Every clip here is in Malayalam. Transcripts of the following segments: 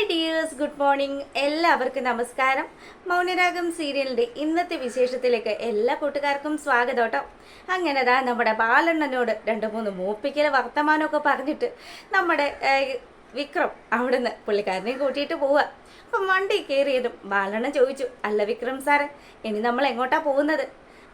Dears, good morning. എല്ലാവർക്കും നമസ്കാരം. മൗനരാഗം സീരിയലിൻ്റെ ഇന്നത്തെ വിശേഷത്തിലേക്ക് എല്ലാ കൂട്ടുകാർക്കും സ്വാഗതം കേട്ടോ. അങ്ങനെതാ നമ്മുടെ ബാലണ്ണനോട് രണ്ട് മൂന്ന് മൂപ്പിക്കൽ വർത്തമാനമൊക്കെ പറഞ്ഞിട്ട് നമ്മുടെ വിക്രം അവിടുന്ന് പുള്ളിക്കാരനെയും കൂട്ടിയിട്ട് പോവുക. അപ്പം വണ്ടി കയറിയതും ബാലണ്ണൻ ചോദിച്ചു, അല്ല വിക്രം സാറേ, ഇനി നമ്മൾ എങ്ങോട്ടാ പോകുന്നത്?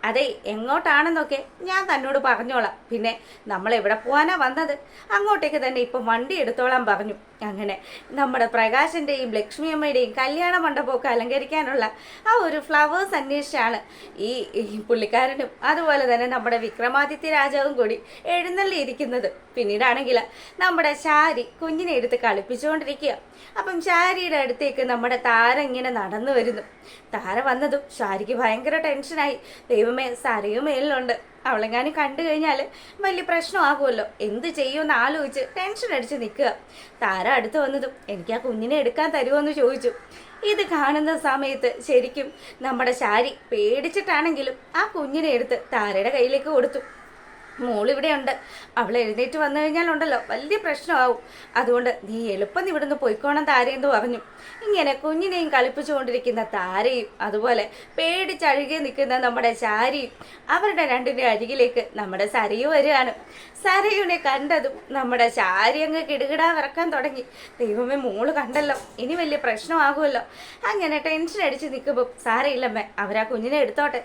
അതെ, എങ്ങോട്ടാണെന്നൊക്കെ ഞാൻ തന്നോട് പറഞ്ഞോളാം. പിന്നെ നമ്മൾ എവിടെ പോകാനാ വന്നത്? അങ്ങോട്ടേക്ക് തന്നെ ഇപ്പം വണ്ടി എടുത്തോളാൻ പറഞ്ഞു. അങ്ങനെ നമ്മുടെ പ്രകാശൻ്റെയും ലക്ഷ്മിയമ്മയുടെയും കല്യാണ മണ്ഡപമൊക്കെ അലങ്കരിക്കാനുള്ള ആ ഒരു ഫ്ലവേഴ്സ് അന്വേഷിച്ചാണ് ഈ പുള്ളിക്കാരനും അതുപോലെ തന്നെ നമ്മുടെ വിക്രമാദിത്യ രാജാവും കൂടി എഴുന്നള്ളിയിരിക്കുന്നത്. പിന്നീടാണെങ്കിൽ നമ്മുടെ ശാരി കുഞ്ഞിനെ എടുത്ത് കളിപ്പിച്ചുകൊണ്ടിരിക്കുക. അപ്പം ശാരിയുടെ അടുത്തേക്ക് നമ്മുടെ താര ഇങ്ങനെ നടന്നു വരുന്നു. താര വന്നതും ശാരിക്ക് ഭയങ്കര ടെൻഷനായി. ദൈവമേ, സരയും മേലിലുണ്ട്, അവളെങ്ങാനും കണ്ടു കഴിഞ്ഞാൽ വലിയ പ്രശ്നമാകുമല്ലോ, എന്ത് ചെയ്യുമെന്ന് ആലോചിച്ച് ടെൻഷൻ അടിച്ച് നിൽക്കുക. താര അടുത്ത് വന്നതും എനിക്ക് ആ കുഞ്ഞിനെ എടുക്കാൻ തരുമോയെന്ന് ചോദിച്ചു. ഇത് കാണുന്ന സമയത്ത് ശരിക്കും നമ്മുടെ ശാരി പേടിച്ചിട്ടാണെങ്കിലും ആ കുഞ്ഞിനെ എടുത്ത് താരയുടെ കയ്യിലേക്ക് കൊടുത്തു. മോളിവിടെ ഉണ്ട്, അവൾ എഴുന്നേറ്റ് വന്നു കഴിഞ്ഞാലുണ്ടല്ലോ വലിയ പ്രശ്നമാവും, അതുകൊണ്ട് നീ എളുപ്പം ഇവിടുന്ന് പോയിക്കോണം താരയെന്ന് പറഞ്ഞു. ഇങ്ങനെ കുഞ്ഞിനെയും കളിപ്പിച്ചുകൊണ്ടിരിക്കുന്ന താരയും അതുപോലെ പേടിച്ചഴുകി നിൽക്കുന്ന നമ്മുടെ ശാരിയും അവരുടെ രണ്ടിൻ്റെ അരികിലേക്ക് നമ്മുടെ സരയു വരികയാണ്. സരയുനെ കണ്ടതും നമ്മുടെ ശാരി അങ്ങ് കിടുകിടാ വിറക്കാൻ തുടങ്ങി. ദൈവമേ, മോള് കണ്ടല്ലോ, ഇനി വലിയ പ്രശ്നമാകുമല്ലോ. അങ്ങനെ ടെൻഷൻ അടിച്ച് നിൽക്കുമ്പോൾ സാരയില്ലമ്മേ, അവരാ കുഞ്ഞിനെ എടുത്തോട്ടെ.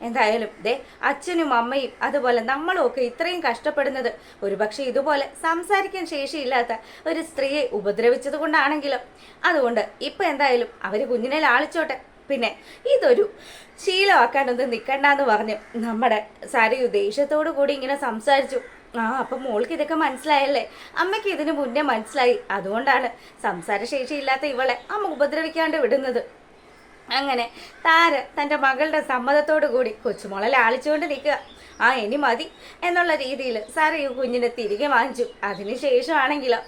എന്തായാലും ദേ അച്ഛനും അമ്മയും അതുപോലെ നമ്മളും ഒക്കെ ഇത്രയും കഷ്ടപ്പെടുന്നത് ഒരുപക്ഷെ ഇതുപോലെ സംസാരിക്കാൻ ശേഷിയില്ലാത്ത ഒരു സ്ത്രീയെ ഉപദ്രവിച്ചത് കൊണ്ടാണെങ്കിലും, അതുകൊണ്ട് ഇപ്പം എന്തായാലും അവർ കുഞ്ഞിനെ ലാളിച്ചോട്ടെ. പിന്നെ ഇതൊരു ശീലമാക്കാനൊന്നും നിൽക്കണ്ടെന്ന് പറഞ്ഞ് നമ്മുടെ സരയു ദേഷ്യത്തോടു കൂടി ഇങ്ങനെ സംസാരിച്ചു. അപ്പം മോൾക്ക് ഇതൊക്കെ മനസ്സിലായല്ലേ? അമ്മയ്ക്ക് ഇതിനു മുന്നേ മനസ്സിലായി, അതുകൊണ്ടാണ് സംസാരശേഷിയില്ലാത്ത ഇവളെ അമ്മ ഉപദ്രവിക്കാണ്ട് വിടുന്നത്. അങ്ങനെ താര തൻ്റെ മകളുടെ സമ്മതത്തോടു കൂടി കൊച്ചുമോളെ ലാളിച്ചുകൊണ്ട് നിൽക്കുക. ഇനി മതി എന്നുള്ള രീതിയിൽ സരയു കുഞ്ഞിനെ തിരികെ വാങ്ങിച്ചു. അതിനുശേഷമാണെങ്കിലോ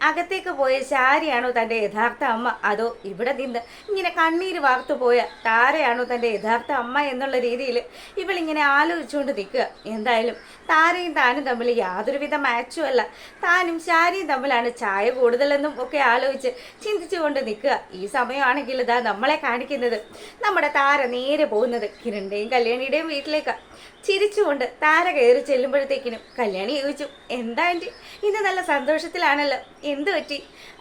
അകത്തേക്ക് പോയ ശാരിയാണോ തൻ്റെ യഥാർത്ഥ അമ്മ, അതോ ഇവിടെ നിന്ന് ഇങ്ങനെ കണ്ണീര് വാർത്തു പോയ താരയാണോ തൻ്റെ യഥാർത്ഥ അമ്മ എന്നുള്ള രീതിയിൽ ഇവളിങ്ങനെ ആലോചിച്ചുകൊണ്ട് നിൽക്കുക. എന്തായാലും താരയും താനും തമ്മിൽ യാതൊരുവിധ മാച്ചും അല്ല, താനും ശാരിയും തമ്മിലാണ് ചായ കൂടുതലെന്നും ഒക്കെ ആലോചിച്ച് ചിന്തിച്ചുകൊണ്ട് നിൽക്കുക. ഈ സമയമാണെങ്കിൽ ഇതാ നമ്മളെ കാണിക്കുന്നത് നമ്മുടെ താര നേരെ പോകുന്നത് കിരണിൻ്റെയും കല്യാണിയുടെയും വീട്ടിലേക്കാണ്. ചിരിച്ചുകൊണ്ട് താര കയറി ചെല്ലുമ്പോഴത്തേക്കിനും കല്യാണി ചോദിച്ചു, എന്താ ആൻറ്റി ഇന്ന് നല്ല സന്തോഷത്തിലാണല്ലോ, എന്ത് പറ്റി?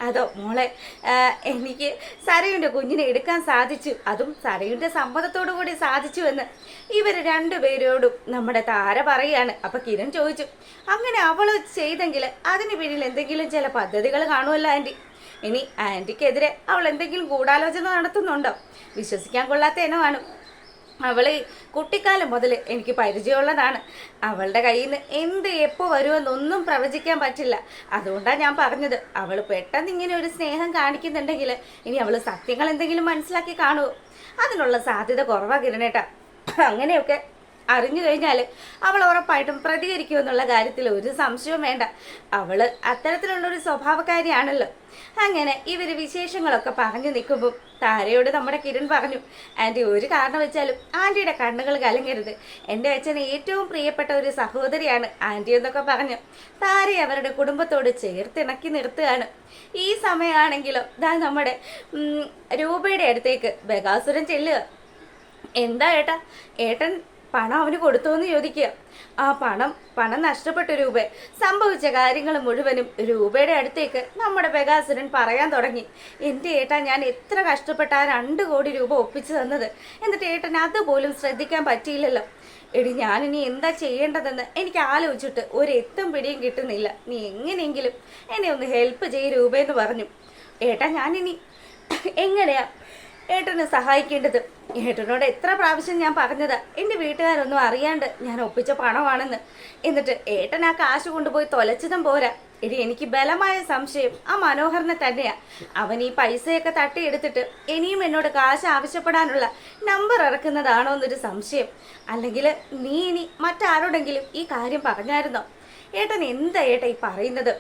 അതോ മോളെ, എനിക്ക് സരയുടെ കുഞ്ഞിനെ എടുക്കാൻ സാധിച്ചു, അതും സരയുടെ സമ്മതത്തോടു കൂടി സാധിച്ചു എന്ന് ഇവർ രണ്ടുപേരോടും നമ്മുടെ താര പറയുകയാണ്. അപ്പം കിരൺ ചോദിച്ചു, അങ്ങനെ അവൾ ചെയ്തെങ്കിൽ അതിന് പിന്നിൽ എന്തെങ്കിലും ചില പദ്ധതികൾ കാണുമല്ലോ ആൻറ്റി. ഇനി ആൻറ്റിക്കെതിരെ അവൾ എന്തെങ്കിലും ഗൂഢാലോചന നടത്തുന്നുണ്ടോ? വിശ്വസിക്കാൻ കൊള്ളാത്ത ഇനമാണ്. അവൾ കുട്ടിക്കാലം മുതൽ എനിക്ക് പരിചയമുള്ളതാണ്. അവളുടെ കയ്യിൽ നിന്ന് എന്ത് എപ്പോൾ വരുമെന്നൊന്നും പ്രവചിക്കാൻ പറ്റില്ല. അതുകൊണ്ടാണ് ഞാൻ പറഞ്ഞത്, അവൾ പെട്ടെന്ന് ഇങ്ങനെ ഒരു സ്നേഹം കാണിക്കുന്നുണ്ടെങ്കിൽ ഇനി അവൾ സത്യങ്ങൾ എന്തെങ്കിലും മനസ്സിലാക്കി കാണുമോ? അതിനുള്ള സാധ്യത കുറവാണ് കിരണേട്ടാ. അങ്ങനെയൊക്കെ അറിഞ്ഞു കഴിഞ്ഞാൽ അവൾ ഉറപ്പായിട്ടും പ്രതികരിക്കുമെന്നുള്ള കാര്യത്തിൽ ഒരു സംശയവും വേണ്ട. അവൾ അത്തരത്തിലുള്ളൊരു സ്വഭാവക്കാരിയാണല്ലോ. അങ്ങനെ ഇവർ വിശേഷങ്ങളൊക്കെ പറഞ്ഞു നിൽക്കുമ്പോൾ താരയോട് നമ്മുടെ കിരൺ പറഞ്ഞു, ആൻറ്റി ഒരു കാരണം വെച്ചാലും ആൻറ്റിയുടെ കണ്ണുകൾ കലങ്ങരുത്, എൻ്റെ അച്ഛന് ഏറ്റവും പ്രിയപ്പെട്ട ഒരു സഹോദരിയാണ് ആൻറ്റി എന്നൊക്കെ പറഞ്ഞു താരയെ അവരുടെ കുടുംബത്തോട് ചേർത്തിണക്കി നിർത്തുകയാണ്. ഈ സമയമാണെങ്കിലോ ദാ നമ്മുടെ രൂപയുടെ അടുത്തേക്ക് ബകാസുരൻ ചെല്ലുക. എന്താ ഏട്ടാ, ഏട്ടൻ പണം അവന് കൊടുത്തോന്ന് ചോദിക്കുക. പണം നഷ്ടപ്പെട്ട രൂപ സംഭവിച്ച കാര്യങ്ങൾ മുഴുവനും രൂപയുടെ അടുത്തേക്ക് നമ്മുടെ ബകാസുരൻ പറയാൻ തുടങ്ങി. എൻ്റെ ഏട്ടാ, ഞാൻ എത്ര കഷ്ടപ്പെട്ട ആ 2 കോടി രൂപ ഒപ്പിച്ചു തന്നത്, എന്നിട്ട് ഏട്ടൻ അതുപോലും ശ്രദ്ധിക്കാൻ പറ്റിയില്ലല്ലോ. എടി, ഞാനിനി എന്താ ചെയ്യേണ്ടതെന്ന് എനിക്ക് ആലോചിച്ചിട്ട് ഒരെത്തും പിടിയും കിട്ടുന്നില്ല, നീ എങ്ങനെയെങ്കിലും എന്നെ ഒന്ന് ഹെൽപ്പ് ചെയ്യ് രൂപയെന്ന് പറഞ്ഞു. ഏട്ടാ, ഞാനിനി എങ്ങനെയാ ഏട്ടനെ സഹായിക്കേണ്ടത്? ഏട്ടനോട് എത്ര പ്രാവശ്യം ഞാൻ പറഞ്ഞതാ എൻ്റെ വീട്ടുകാരൊന്നും അറിയാണ്ട് ഞാൻ ഒപ്പിച്ച പണമാണെന്ന്. എന്നിട്ട് ഏട്ടൻ ആ കാശ് കൊണ്ടുപോയി തൊലച്ചതും പോരാ. എനിക്ക് ബലമായ സംശയം ആ മനോഹരനെ തന്നെയാ. അവൻ ഈ പൈസയൊക്കെ തട്ടിയെടുത്തിട്ട് ഇനിയും എന്നോട് കാശ് ആവശ്യപ്പെടാനുള്ള നമ്പർ ഇറക്കുന്നതാണോ എന്നൊരു സംശയം. അല്ലെങ്കിൽ നീ ഇനി മറ്റാരോടെങ്കിലും ഈ കാര്യം പറഞ്ഞായിരുന്നോ? ഏട്ടൻ എന്താ ഏട്ടാ ഈ പറയുന്നത്?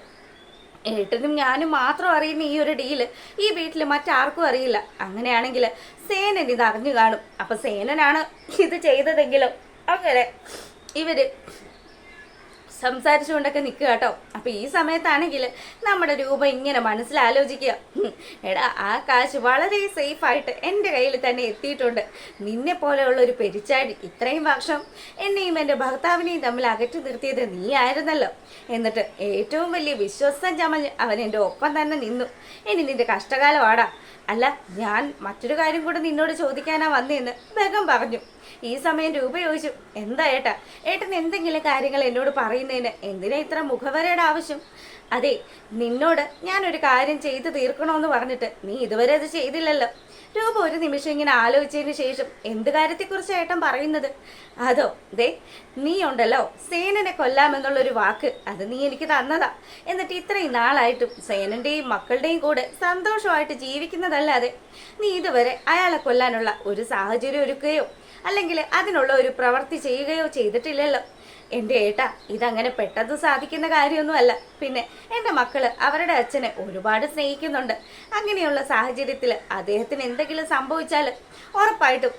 ഏട്ടനും ഞാനും മാത്രം അറിയുന്ന ഈ ഒരു ഡീല് ഈ വീട്ടിൽ മറ്റാർക്കും അറിയില്ല. അങ്ങനെയാണെങ്കിൽ സേനൻ ഇത് അറിഞ്ഞു കാണും. അപ്പം സേനനാണ് ഇത് ചെയ്തതെങ്കിലോ? അങ്ങനെ ഇവർ സംസാരിച്ചുകൊണ്ടൊക്കെ നിൽക്കുക കേട്ടോ. അപ്പം ഈ സമയത്താണെങ്കിൽ നമ്മുടെ രൂപ ഇങ്ങനെ മനസ്സിലാലോചിക്കുക, എടാ ആ കാശ് വളരെ സേഫായിട്ട് എൻ്റെ കയ്യിൽ തന്നെ എത്തിയിട്ടുണ്ട്. നിന്നെ പോലെയുള്ള ഒരു പെരിച്ചാഴി ഇത്രയും വർഷം എന്നെയും എൻ്റെ ഭർത്താവിനെയും തമ്മിൽ അകറ്റി നിർത്തിയത് നീ ആയിരുന്നല്ലോ. എന്നിട്ട് ഏറ്റവും വലിയ വിശ്വസ്തൻ ചമഞ്ഞ് അവൻ എൻ്റെ ഒപ്പം തന്നെ നിന്നു. ഇനി നിന്റെ കഷ്ടകാലമാടാ. അല്ല, ഞാൻ മറ്റൊരു കാര്യം കൂടെ നിന്നോട് ചോദിക്കാനാ വന്നേന്ന് ബേഗം പറഞ്ഞു. ഈ സമയം രൂപ ചോദിച്ചു, എന്താ ഏട്ടാ, ഏട്ടൻ എന്തെങ്കിലും കാര്യങ്ങൾ എന്നോട് പറയുന്നതിന് എന്തിനാ ഇത്ര മുഖവരയുടെ ആവശ്യം? അതെ, നിന്നോട് ഞാനൊരു കാര്യം ചെയ്തു തീർക്കണമെന്ന് പറഞ്ഞിട്ട് നീ ഇതുവരെ അത് ചെയ്തില്ലല്ലോ. രൂപ ഒരു നിമിഷം ഇങ്ങനെ ആലോചിച്ചതിന് ശേഷം, എന്ത് കാര്യത്തെക്കുറിച്ച് ഏട്ടൻ പറയുന്നത്? അതോ, ദേ നീ ഉണ്ടല്ലോ സേനനെ കൊല്ലാമെന്നുള്ളൊരു വാക്ക്, അത് നീ എനിക്ക് തന്നതാ. എന്നിട്ട് ഇത്രയും നാളായിട്ടും സേനന്റെയും മക്കളുടെയും കൂടെ സന്തോഷമായിട്ട് ജീവിക്കുന്നതല്ലാതെ നീ ഇതുവരെ അയാളെ കൊല്ലാനുള്ള ഒരു സാഹചര്യം ഒരുക്കുകയോ അല്ലെങ്കിൽ അതിനുള്ള ഒരു പ്രവൃത്തി ചെയ്യുകയോ ചെയ്തിട്ടില്ലല്ലോ. എൻ്റെ ഏട്ടാ, ഇതങ്ങനെ പെട്ടെന്ന് സാധിക്കുന്ന കാര്യമൊന്നുമല്ല. പിന്നെ എൻ്റെ മക്കള് അവരുടെ അച്ഛനെ ഒരുപാട് സ്നേഹിക്കുന്നുണ്ട്. അങ്ങനെയുള്ള സാഹചര്യത്തിൽ അദ്ദേഹത്തിന് എന്തെങ്കിലും സംഭവിച്ചാൽ ഉറപ്പായിട്ടും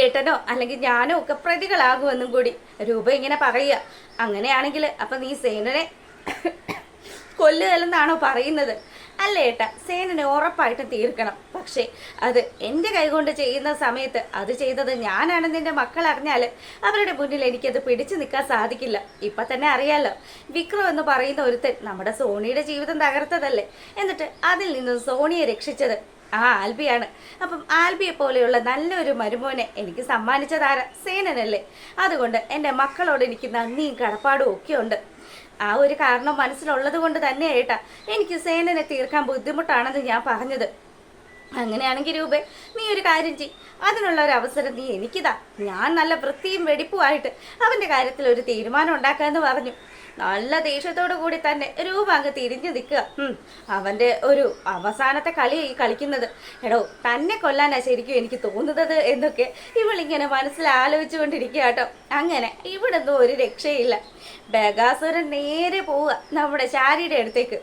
ഏട്ടനോ അല്ലെങ്കിൽ ഞാനോ ഒക്കെ പ്രതികളാകുമെന്നും കൂടി രൂപ ഇങ്ങനെ പറയുക. അങ്ങനെയാണെങ്കിൽ അപ്പം നീ സേനനെ കൊല്ലുകയെന്നാണോ പറയുന്നത്? അല്ല ഏട്ടാ, സേനനെ ഉറപ്പായിട്ടും തീർക്കണം. പക്ഷേ അത് എൻ്റെ കൈകൊണ്ട് ചെയ്യുന്ന സമയത്ത് അത് ചെയ്തത് ഞാനാണെന്ന് എൻ്റെ മക്കൾ അറിഞ്ഞാൽ അവരുടെ മുന്നിൽ എനിക്കത് പിടിച്ചു നിൽക്കാൻ സാധിക്കില്ല. ഇപ്പം തന്നെ അറിയാലോ, വിക്രം എന്ന് പറയുന്ന ഒരുത്തൻ നമ്മുടെ സോണിയുടെ ജീവിതം തകർത്തതല്ലേ. എന്നിട്ട് അതിൽ നിന്ന് സോണിയെ രക്ഷിച്ചത് ആ ആൽബിയാണ്. അപ്പം ആൽബിയെ പോലെയുള്ള നല്ലൊരു മരുമോനെ എനിക്ക് സമ്മാനിച്ചതാരാ? സേനനല്ലേ. അതുകൊണ്ട് എൻ്റെ മക്കളോട് എനിക്ക് നന്ദിയും കടപ്പാടും ഒക്കെ ഉണ്ട്. ആ ഒരു കാരണം മനസ്സിലുള്ളത് കൊണ്ട് തന്നെ ഏട്ടാ എനിക്ക് സേനനെ തീർക്കാൻ ബുദ്ധിമുട്ടാണെന്ന് ഞാൻ പറഞ്ഞത്. അങ്ങനെയാണെങ്കിൽ രൂപേ, നീ ഒരു കാര്യം ചെയ്, അതിനുള്ള ഒരു അവസരം നീ എനിക്കിതാ. ഞാൻ നല്ല വൃത്തിയും വെടിപ്പുമായിട്ട് അവൻ്റെ കാര്യത്തിൽ ഒരു തീരുമാനം ഉണ്ടാക്കാമെന്ന് പറഞ്ഞു. നല്ല ദേഷ്യത്തോടു കൂടി തന്നെ രൂപ അങ്ങ് തിരിഞ്ഞു നിൽക്കുക. അവൻ്റെ ഒരു അവസാനത്തെ കളിയായി കളിക്കുന്നത്. എടോ, തന്നെ കൊല്ലാനാ ശരിക്കും എനിക്ക് തോന്നുന്നത് എന്നൊക്കെ ഇവളിങ്ങനെ മനസ്സിൽ ആലോചിച്ചു കൊണ്ടിരിക്കുക കേട്ടോ. അങ്ങനെ ഇവിടൊന്നും ഒരു രക്ഷയില്ല. ബഗാസുരൻ നേരെ പോവുക നമ്മുടെ ശാരിയുടെ അടുത്തേക്ക്.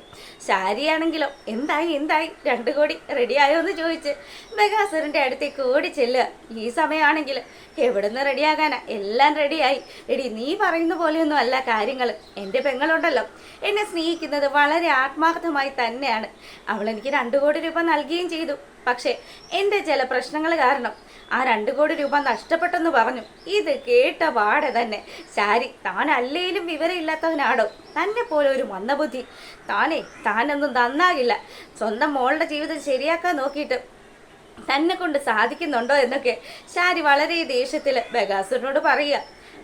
ശാരിയാണെങ്കിലോ എന്തായി 2 കോടി റെഡിയായോ എന്ന് ചോദിച്ച് ബഗാസുരൻ്റെ അടുത്തേക്ക് ഓടി ചെല്ലുക. ഈ സമയമാണെങ്കിൽ എവിടുന്ന് റെഡിയാകാനാ, എല്ലാം റെഡിയായി. എടി, നീ പറയുന്ന പോലെയൊന്നും അല്ല കാര്യങ്ങൾ. എൻ്റെ പെങ്ങളുണ്ടല്ലോ എന്നെ സ്നേഹിക്കുന്നത് വളരെ ആത്മാർത്ഥമായി തന്നെയാണ്. അവൾ എനിക്ക് 2 കോടി രൂപ നൽകുകയും ചെയ്തു. പക്ഷേ എൻ്റെ ചില പ്രശ്നങ്ങൾ കാരണം ആ 2 കോടി രൂപ നഷ്ടപ്പെട്ടെന്ന് പറഞ്ഞു. ഇത് കേട്ട പാടെ തന്നെ ശാരി, താൻ അല്ലേലും വിവരമില്ലാത്തവനാടോ, തന്നെ പോലെ ഒരു മന്ദബുദ്ധി, താനൊന്നും നന്നാകില്ല. സ്വന്തം മോളുടെ ജീവിതം ശരിയാക്കാൻ നോക്കിയിട്ട് തന്നെ കൊണ്ട് സാധിക്കുന്നുണ്ടോ എന്നൊക്കെ ശാരി വളരെ ദേഷ്യത്തിൽ ബഗാസുരനോട് പറയുക.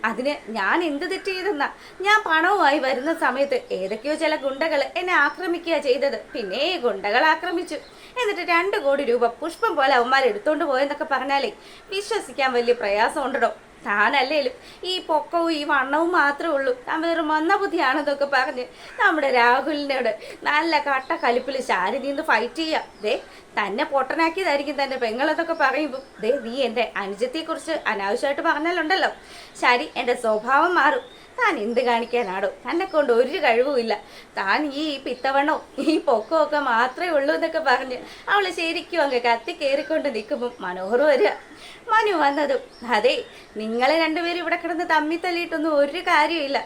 അതിന് ഞാൻ എന്ത് തെറ്റ് ചെയ്തെന്നാ? ഞാൻ പണവുമായി വരുന്ന സമയത്ത് ഏതൊക്കെയോ ചില ഗുണ്ടകൾ എന്നെ ആക്രമിക്കുക ചെയ്തത്. പിന്നെ ഗുണ്ടകൾ ആക്രമിച്ചു. എന്നിട്ട് 2 കോടി രൂപ പുഷ്പം പോലെ അവന്മാർ എടുത്തോണ്ട് പോയെന്നൊക്കെ പറഞ്ഞാലേ വിശ്വസിക്കാൻ വലിയ പ്രയാസം ഉണ്ടോ? താനല്ലേലും ഈ പൊക്കവും ഈ വണ്ണവും മാത്രമേ ഉള്ളൂ, താൻ വേറെ മന്ദബുദ്ധിയാണെന്നൊക്കെ പറഞ്ഞ് നമ്മുടെ രാഹുലിനോട് നല്ല കട്ട കലിപ്പിൽ ശാരി നിന്ന് ഫൈറ്റ് ചെയ്യാം. ദേ, തന്നെ പൊട്ടനാക്കിയതായിരിക്കും തൻ്റെ പെങ്ങളെന്നൊക്കെ പറയുമ്പോൾ, ദേ നീ എൻ്റെ അനുജത്തെക്കുറിച്ച് അനാവശ്യമായിട്ട് പറഞ്ഞാലുണ്ടല്ലോ ശാരി, എൻ്റെ സ്വഭാവം മാറും. താൻ എന്ത് കാണിക്കാനാടോ? തന്നെ കൊണ്ട് ഒരു കഴിവുമില്ല. താൻ ഈ പിത്തവണ്ണോ ഈ പൊക്കമോ ഒക്കെ മാത്രമേ ഉള്ളൂ എന്നൊക്കെ പറഞ്ഞ് അവൾ ശരിക്കും അങ്ങ് കത്തി കയറിക്കൊണ്ട് നിൽക്കുമ്പോൾ മനോഹർ വരിക. മനു വന്നതും, അതെ, നിങ്ങളെ 2 പേരും ഇവിടെ കിടന്ന് തമ്മി തല്ലിയിട്ടൊന്നും ഒരു കാര്യമില്ല.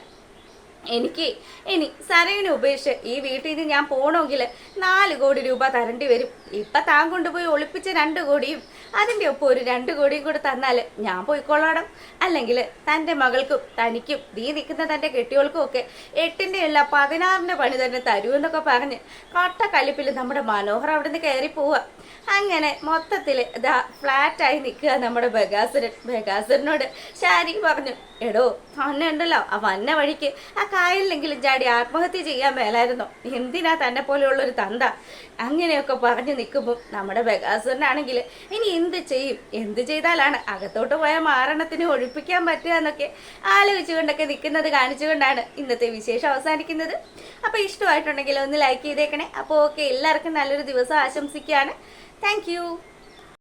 എനിക്ക് ഇനി സരയിനെ ഉപേക്ഷിച്ച് ഈ വീട്ടിൽ നിന്ന് ഞാൻ പോകണമെങ്കിൽ 4 കോടി രൂപ തരേണ്ടി വരും. ഇപ്പം താൻ കൊണ്ടുപോയി ഒളിപ്പിച്ച 2 കോടിയും അതിൻ്റെ ഒപ്പം ഒരു 2 കോടിയും കൂടെ തന്നാൽ ഞാൻ പോയിക്കൊള്ളണം. അല്ലെങ്കിൽ തൻ്റെ മകൾക്കും തനിക്കും നീ നിൽക്കുന്ന തൻ്റെ കെട്ടികൾക്കും ഒക്കെ 8ൻ്റെ അല്ല 16ൻ്റെ പണി തന്നെ തരുമെന്നൊക്കെ പറഞ്ഞ് കട്ട കലിപ്പിൽ നമ്മുടെ മനോഹർ അവിടെ നിന്ന് കയറി പോവുക. അങ്ങനെ മൊത്തത്തിൽ ഇതാ ഫ്ലാറ്റായി നിൽക്കുക നമ്മുടെ ബഗാസുരനോട് ശാരി പറഞ്ഞു, എടോ, തന്നെ ഉണ്ടല്ലോ ആ വന്ന വഴിക്ക് ആ കായലിലെങ്കിലും ചാടി ആത്മഹത്യ ചെയ്യാൻ മേലായിരുന്നോ? എന്തിനാ തന്നെ പോലെയുള്ളൊരു തന്ത? അങ്ങനെയൊക്കെ പറഞ്ഞു നിൽക്കുമ്പോൾ നമ്മുടെ ബഗാസുരനാണെങ്കിൽ ഇനി എന്ത് ചെയ്താലാണ് അകത്തോട്ട് പോയ മാരണത്തിന് ഒഴിപ്പിക്കാൻ പറ്റുക എന്നൊക്കെ ആലോചിച്ചുകൊണ്ടൊക്കെ നിൽക്കുന്നത് കാണിച്ചുകൊണ്ടാണ് ഇന്നത്തെ വിശേഷം അവസാനിക്കുന്നത്. അപ്പോൾ ഇഷ്ടമായിട്ടുണ്ടെങ്കിൽ ഒന്ന് ലൈക്ക് ചെയ്തേക്കണേ. അപ്പോൾ ഓക്കെ, എല്ലാവർക്കും നല്ലൊരു ദിവസം ആശംസിക്കുകയാണ്. Thank you.